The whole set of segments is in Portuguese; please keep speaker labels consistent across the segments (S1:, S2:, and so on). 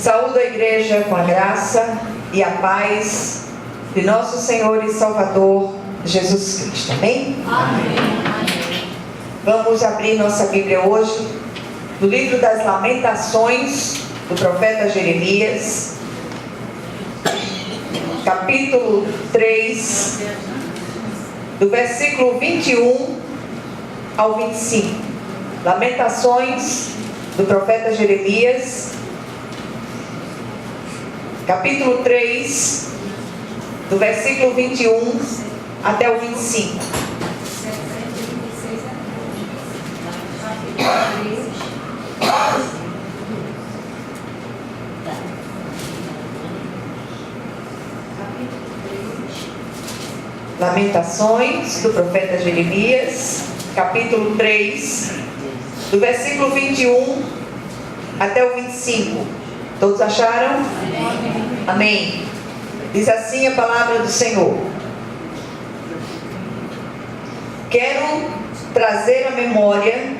S1: Saúdo a igreja com a graça e a paz de nosso Senhor e Salvador Jesus Cristo. Amém?
S2: Amém.
S1: Vamos abrir nossa Bíblia hoje no livro das Lamentações do profeta Jeremias, capítulo 3, do versículo 21 ao 25. Lamentações do profeta Jeremias, capítulo 3, do versículo 21 até o 25. Lamentações do profeta Jeremias, capítulo 3, do versículo 21 até o 25. Todos acharam? Amém. Diz assim a palavra do Senhor: quero trazer à memória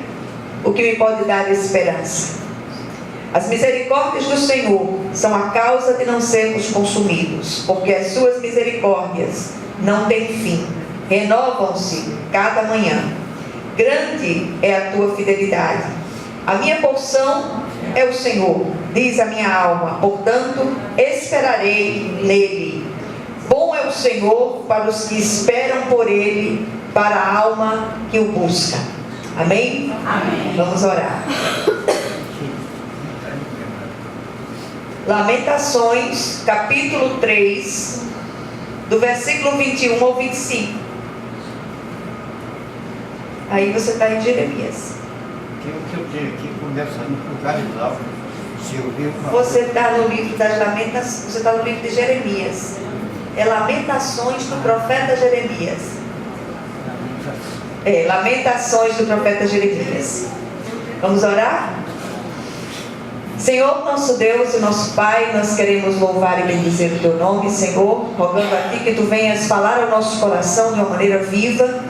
S1: o que me pode dar esperança. As misericórdias do Senhor são a causa de não sermos consumidos, porque as suas misericórdias não têm fim, renovam-se cada manhã. Grande é a tua fidelidade. A minha porção é o Senhor, diz a minha alma, portanto esperarei nele. Bom é o Senhor para os que esperam por ele, para a alma que o busca. Amém?
S2: Amém.
S1: Vamos orar. Lamentações, capítulo 3, do versículo 21 ao 25. Aí você está em Jeremias.
S3: O que eu tenho aqui começa no Garizal.
S1: Você está no livro das Lamentações, você está no livro de Jeremias. É Lamentações do profeta Jeremias. Lamentações do profeta Jeremias. Vamos orar? Senhor, nosso Deus e nosso Pai, nós queremos louvar e bendizer o Teu nome, Senhor, rogando a Ti que Tu venhas falar ao nosso coração de uma maneira viva,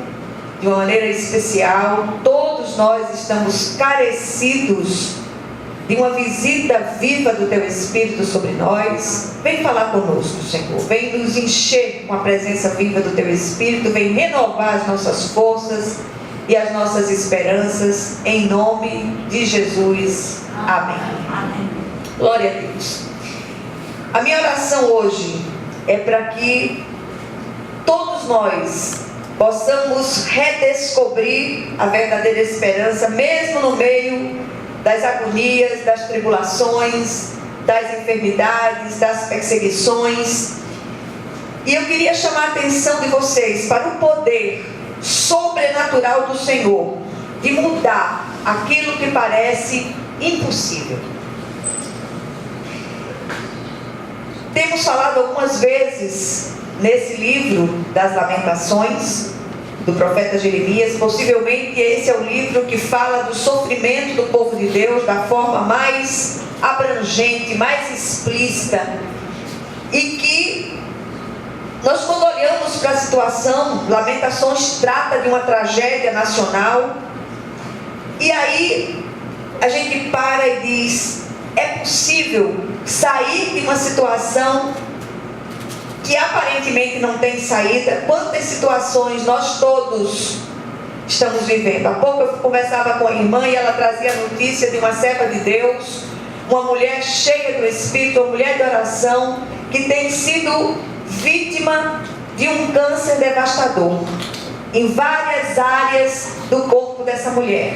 S1: de uma maneira especial. Todos nós estamos carecidos de uma visita viva do Teu Espírito sobre nós. Vem falar conosco, Senhor. Vem nos encher com a presença viva do Teu Espírito. Vem renovar as nossas forças e as nossas esperanças. Em nome de Jesus. Amém.
S2: Amém.
S1: Glória a Deus. A minha oração hoje é para que todos nós possamos redescobrir a verdadeira esperança, mesmo no meio das agonias, das tribulações, das enfermidades, das perseguições. E eu queria chamar a atenção de vocês para o poder sobrenatural do Senhor de mudar aquilo que parece impossível. Temos falado algumas vezes nesse livro das Lamentações do profeta Jeremias. Possivelmente esse é o livro que fala do sofrimento do povo de Deus da forma mais abrangente, mais explícita, e que nós, quando olhamos para a situação, Lamentações trata de uma tragédia nacional, e aí a gente para e diz: é possível sair de uma situação que aparentemente não tem saída? Quantas situações nós todos estamos vivendo? Há pouco eu conversava com a irmã e ela trazia a notícia de uma serva de Deus, uma mulher cheia do Espírito, uma mulher de oração, que tem sido vítima de um câncer devastador em várias áreas do corpo dessa mulher.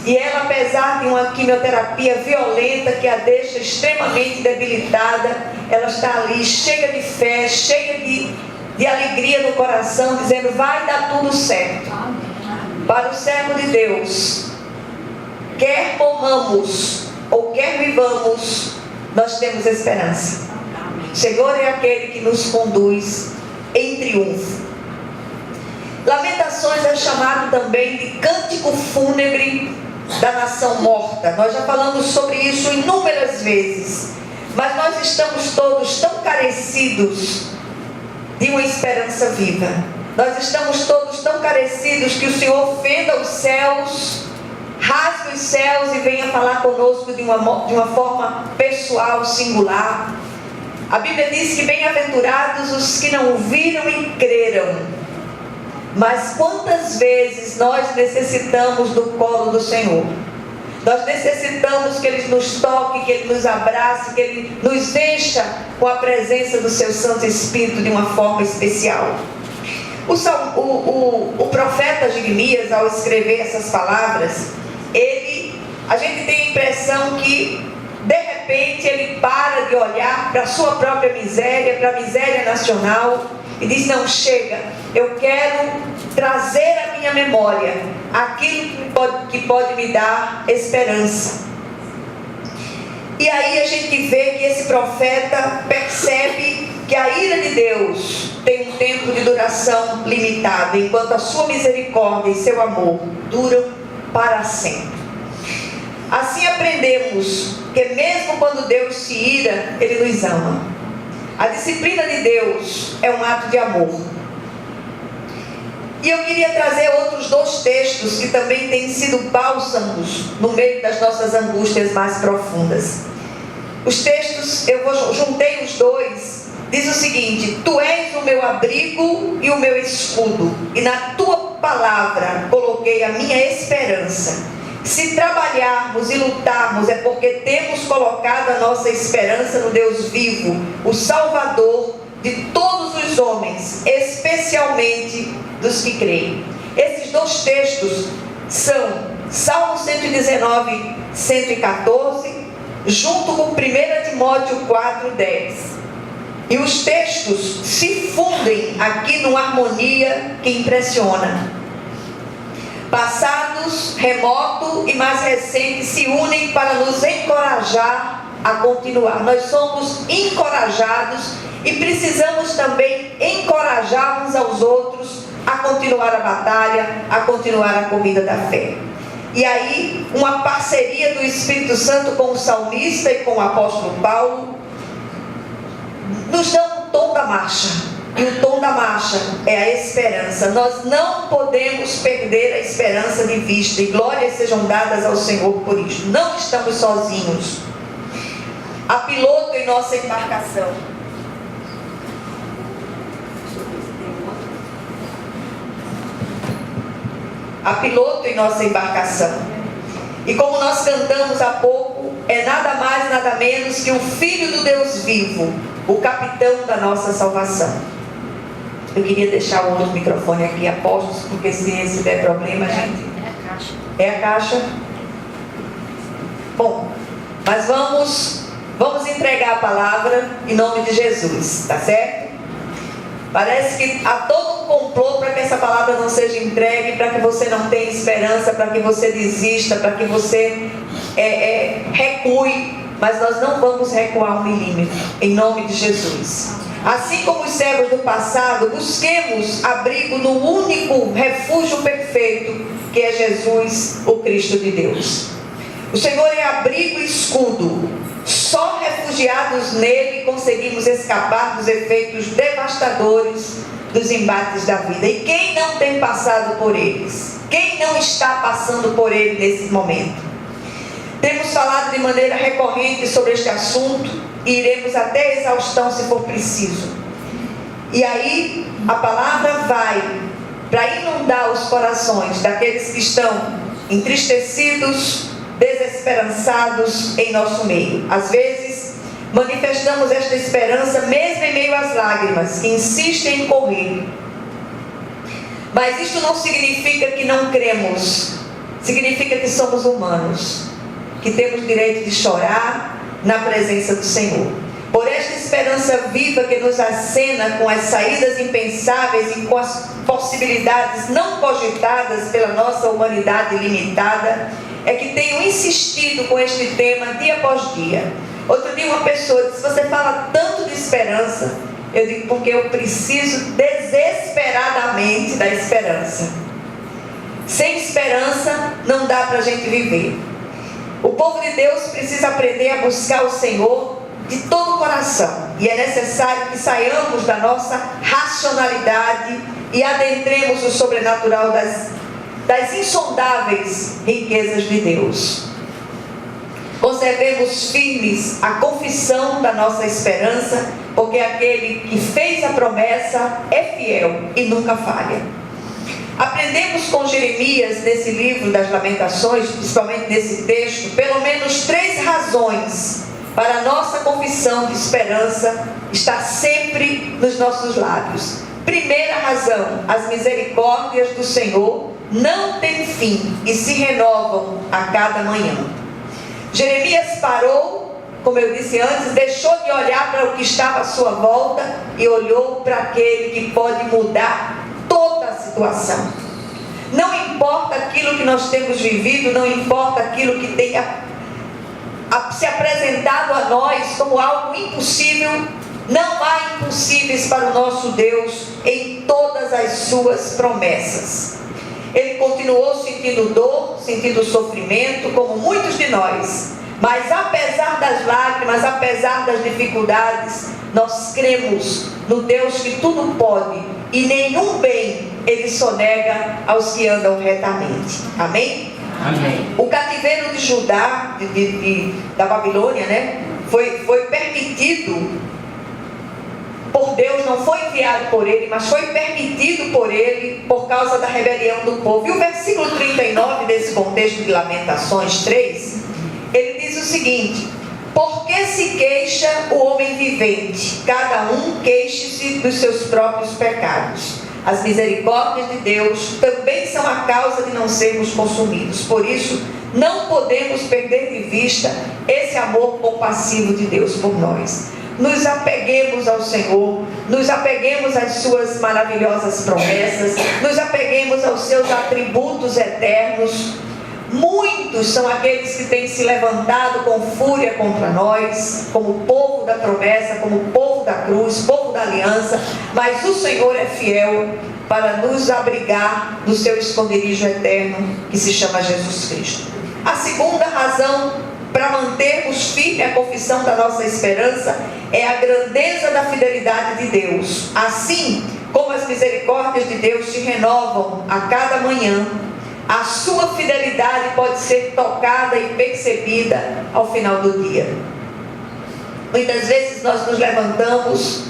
S1: E ela, apesar de uma quimioterapia violenta que a deixa extremamente debilitada, ela está ali cheia de fé, cheia de alegria no coração, dizendo: vai dar tudo certo. Para o servo de Deus, quer morramos ou quer vivamos, nós temos esperança. O Senhor é aquele que nos conduz em triunfo. Lamentações é chamado também de cântico fúnebre da nação morta. Nós já falamos sobre isso inúmeras vezes, mas nós estamos todos tão carecidos de uma esperança viva. Nós estamos todos tão carecidos que o Senhor fenda os céus rasgue os céus e venha falar conosco de uma forma pessoal, singular. A Bíblia diz que bem-aventurados os que não viram e creram. Mas quantas vezes nós necessitamos do colo do Senhor? Nós necessitamos que Ele nos toque, que Ele nos abrace, que Ele nos encha com a presença do Seu Santo Espírito de uma forma especial. O profeta Jeremias, ao escrever essas palavras, a gente tem a impressão que de repente ele para de olhar para a sua própria miséria, para a miséria nacional, e diz: não, chega, eu quero trazer à minha memória aquilo que pode me dar esperança. E aí a gente vê que esse profeta percebe que a ira de Deus tem um tempo de duração limitado, enquanto a sua misericórdia e seu amor duram para sempre. Assim aprendemos que mesmo quando Deus se ira, Ele nos ama. A disciplina de Deus é um ato de amor. E eu queria trazer outros 2 textos que também têm sido bálsamos no meio das nossas angústias mais profundas. Os textos, juntei os 2, diz o seguinte: tu és o meu abrigo e o meu escudo, e na tua palavra coloquei a minha esperança. Se trabalharmos e lutarmos é porque temos colocado a nossa esperança no Deus vivo, o Salvador de todos os homens, especialmente dos que creem. Esses 2 textos são Salmo 119, 114, junto com 1 Timóteo 4, 10. E os textos se fundem aqui numa harmonia que impressiona. Passados, remoto e mais recente se unem para nos encorajar a continuar. Nós somos encorajados e precisamos também encorajar uns aos outros a continuar a batalha, a continuar a corrida da fé. E aí, uma parceria do Espírito Santo com o salmista e com o apóstolo Paulo nos dá um tom da marcha. E o tom da marcha é a esperança. Nós não podemos perder a esperança de vista. E glórias sejam dadas ao Senhor por isso. Não estamos sozinhos. Há piloto em nossa embarcação. Há piloto em nossa embarcação. E como nós cantamos há pouco, é nada mais, nada menos que o Filho do Deus vivo, o capitão da nossa salvação. Eu queria deixar o outro microfone aqui a postos, porque se esse der problema, gente...
S2: É a caixa.
S1: É a caixa? Bom, mas vamos entregar a palavra em nome de Jesus, tá certo? Parece que há todo um complô para que essa palavra não seja entregue, para que você não tenha esperança, para que você desista, para que você recue. Mas nós não vamos recuar 1 milímetro, em nome de Jesus. Assim como os servos do passado, busquemos abrigo no único refúgio perfeito, que é Jesus, o Cristo de Deus. O Senhor é abrigo e escudo. Só refugiados nele conseguimos escapar dos efeitos devastadores dos embates da vida. E quem não tem passado por eles? Quem não está passando por ele nesse momento? Temos falado de maneira recorrente sobre este assunto e iremos até exaustão se for preciso. E aí a palavra vai para inundar os corações daqueles que estão entristecidos, desesperançados em nosso meio. Às vezes manifestamos esta esperança mesmo em meio às lágrimas que insistem em correr. Mas isto não significa que não cremos. Significa que somos humanos, que temos direito de chorar na presença do Senhor. Por esta esperança viva que nos acena com as saídas impensáveis e com as possibilidades não cogitadas pela nossa humanidade limitada, é que tenho insistido com este tema dia após dia. Outro dia uma pessoa disse: você fala tanto de esperança. Eu digo: porque eu preciso desesperadamente da esperança. Sem esperança não dá para a gente viver. O povo de Deus precisa aprender a buscar o Senhor de todo o coração. E é necessário que saiamos da nossa racionalidade e adentremos o sobrenatural das insondáveis riquezas de Deus. Conservemos firmes a confissão da nossa esperança, porque aquele que fez a promessa é fiel e nunca falha. Aprendemos com Jeremias, nesse livro das Lamentações, principalmente nesse texto, pelo menos 3 razões para a nossa confissão de esperança estar sempre nos nossos lábios. Primeira razão: as misericórdias do Senhor não têm fim e se renovam a cada manhã. Jeremias parou, como eu disse antes, deixou de olhar para o que estava à sua volta e olhou para aquele que pode mudar toda a situação. Não importa aquilo que nós temos vivido, não importa aquilo que tenha se apresentado a nós como algo impossível, não há impossíveis para o nosso Deus em todas as suas promessas. Ele continuou sentindo dor, sentindo sofrimento, como muitos de nós. Mas apesar das lágrimas, apesar das dificuldades, nós cremos no Deus que tudo pode e nenhum bem Ele sonega aos que andam retamente. Amém?
S2: Amém.
S1: O cativeiro de Judá, da Babilônia, foi permitido por Deus, não foi enviado por Ele, mas foi permitido por Ele por causa da rebelião do povo. E o versículo 39 desse contexto de Lamentações 3, ele diz o seguinte: por que se queixa o homem vivente? Cada um queixe-se dos seus próprios pecados. As misericórdias de Deus também são a causa de não sermos consumidos. Por isso, não podemos perder de vista esse amor compassivo de Deus por nós. Nos apeguemos ao Senhor, nos apeguemos às suas maravilhosas promessas, nos apeguemos aos seus atributos eternos. Muitos são aqueles que têm se levantado com fúria contra nós, como povo da promessa, como povo da cruz, povo da aliança, mas o Senhor é fiel para nos abrigar no seu esconderijo eterno, que se chama Jesus Cristo. A segunda razão para mantermos firme a confissão da nossa esperança é a grandeza da fidelidade de Deus. Assim como as misericórdias de Deus se renovam a cada manhã, a sua fidelidade pode ser tocada e percebida ao final do dia. Muitas vezes nós nos levantamos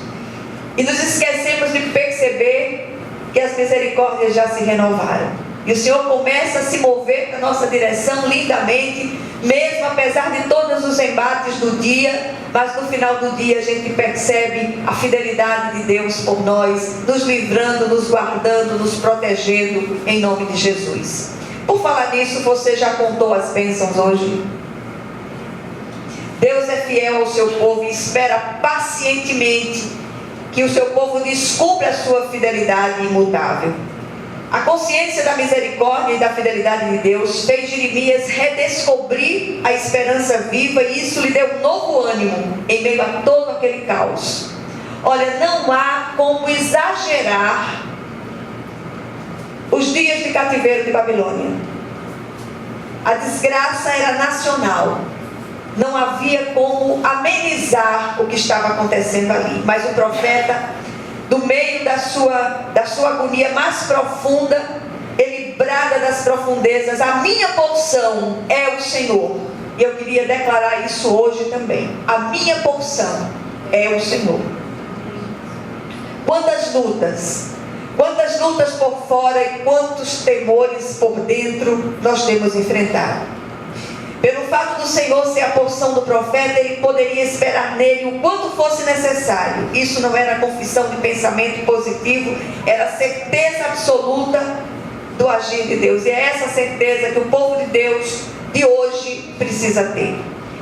S1: e nos esquecemos de perceber que as misericórdias já se renovaram. E o Senhor começa a se mover na nossa direção lindamente, mesmo apesar de todos os embates do dia, mas no final do dia a gente percebe a fidelidade de Deus por nós, nos livrando, nos guardando, nos protegendo, em nome de Jesus. Por falar nisso, você já contou as bênçãos hoje? Deus é fiel ao seu povo e espera pacientemente que o seu povo descubra a sua fidelidade imutável. A consciência da misericórdia e da fidelidade de Deus fez Jeremias redescobrir a esperança viva, e isso lhe deu um novo ânimo em meio a todo aquele caos. Olha, não há como exagerar os dias de cativeiro de Babilônia. A desgraça era nacional. Não havia como amenizar o que estava acontecendo ali. Mas o profeta, do meio da sua agonia mais profunda, ele brada das profundezas: a minha porção é o Senhor. E eu queria declarar isso hoje também. A minha porção é o Senhor. Quantas lutas por fora e quantos temores por dentro nós temos enfrentado. Pelo fato do Senhor ser a porção do profeta, ele poderia esperar nele o quanto fosse necessário. Isso não era confissão de pensamento positivo, era certeza absoluta do agir de Deus. E é essa certeza que o povo de Deus de hoje precisa ter.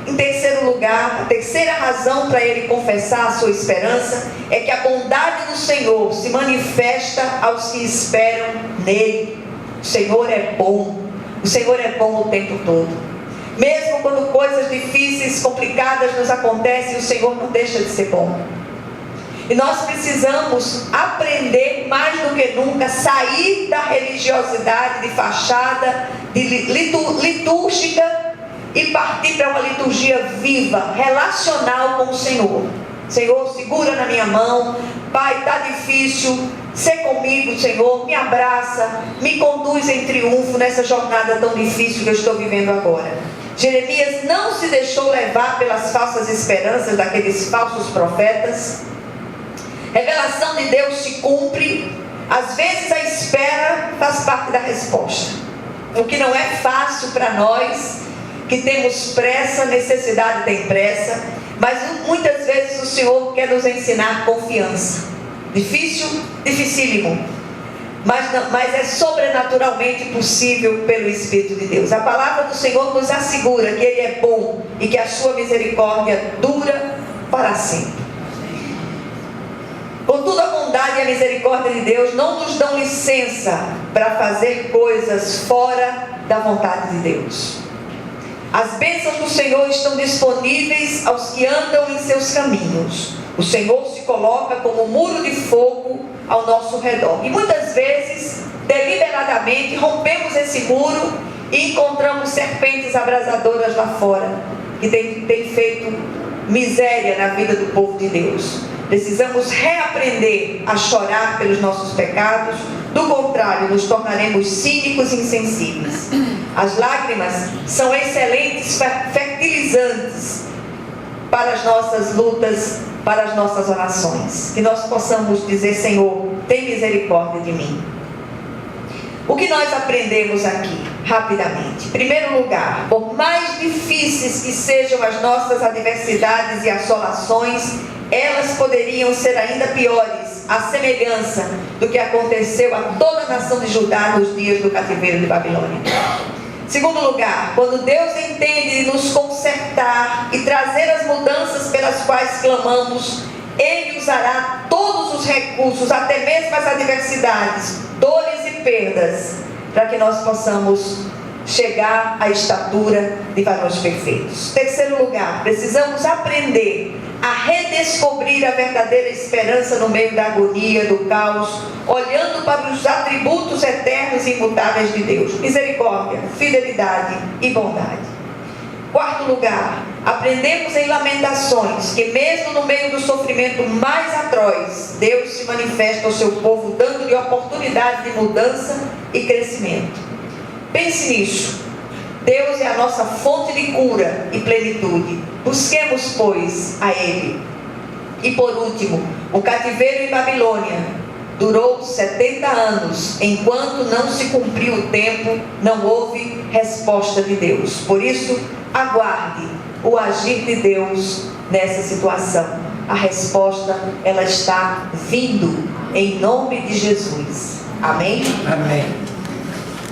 S1: Em terceiro lugar, a terceira razão para ele confessar a sua esperança é que a bondade do Senhor se manifesta aos que esperam nele. O Senhor é bom. O Senhor é bom o tempo todo. Mesmo quando coisas difíceis, complicadas nos acontecem, o Senhor não deixa de ser bom. E nós precisamos aprender mais do que nunca, sair da religiosidade de fachada, de litúrgica, e partir para uma liturgia viva, relacional com o Senhor. Senhor, segura na minha mão. Pai, está difícil, sê comigo, Senhor, me abraça, me conduz em triunfo nessa jornada tão difícil que eu estou vivendo agora. Jeremias não se deixou levar pelas falsas esperanças daqueles falsos profetas. Revelação de Deus se cumpre. Às vezes a espera faz parte da resposta. O que não é fácil para nós, que temos pressa, necessidade tem pressa, mas muitas vezes o Senhor quer nos ensinar confiança. Difícil, dificílimo, mas é sobrenaturalmente possível pelo Espírito de Deus. A palavra do Senhor nos assegura que Ele é bom e que a sua misericórdia dura para sempre. Contudo, a bondade e a misericórdia de Deus não nos dão licença para fazer coisas fora da vontade de Deus. As bênçãos do Senhor estão disponíveis aos que andam em seus caminhos. O Senhor se coloca como um muro de fogo ao nosso redor. E muitas vezes, deliberadamente, rompemos esse muro e encontramos serpentes abrasadoras lá fora, que tem feito miséria na vida do povo de Deus. Precisamos reaprender a chorar pelos nossos pecados. Do contrário, nos tornaremos cínicos e insensíveis. As lágrimas são excelentes fertilizantes para as nossas lutas, para as nossas orações. Que nós possamos dizer: Senhor, tem misericórdia de mim. O que nós aprendemos aqui, rapidamente? Em primeiro lugar, por mais difíceis que sejam as nossas adversidades e assolações, elas poderiam ser ainda piores, à semelhança do que aconteceu a toda a nação de Judá nos dias do cativeiro de Babilônia. Segundo lugar, quando Deus entende nos consertar e trazer as mudanças pelas quais clamamos, Ele usará todos os recursos, até mesmo as adversidades, dores e perdas, para que nós possamos chegar à estatura de varões perfeitos. Terceiro lugar, precisamos aprender a redescobrir a verdadeira esperança no meio da agonia, do caos, olhando para os atributos eternos e imutáveis de Deus: misericórdia, fidelidade e bondade. Quarto lugar, aprendemos em Lamentações que mesmo no meio do sofrimento mais atroz, Deus se manifesta ao seu povo, dando-lhe oportunidade de mudança e crescimento. Pense nisso. Deus é a nossa fonte de cura e plenitude. Busquemos, pois, a Ele. E por último, o cativeiro em Babilônia durou 70 anos. Enquanto não se cumpriu o tempo, não houve resposta de Deus. Por isso, aguarde o agir de Deus nessa situação. A resposta, ela está vindo em nome de Jesus. Amém?
S3: Amém.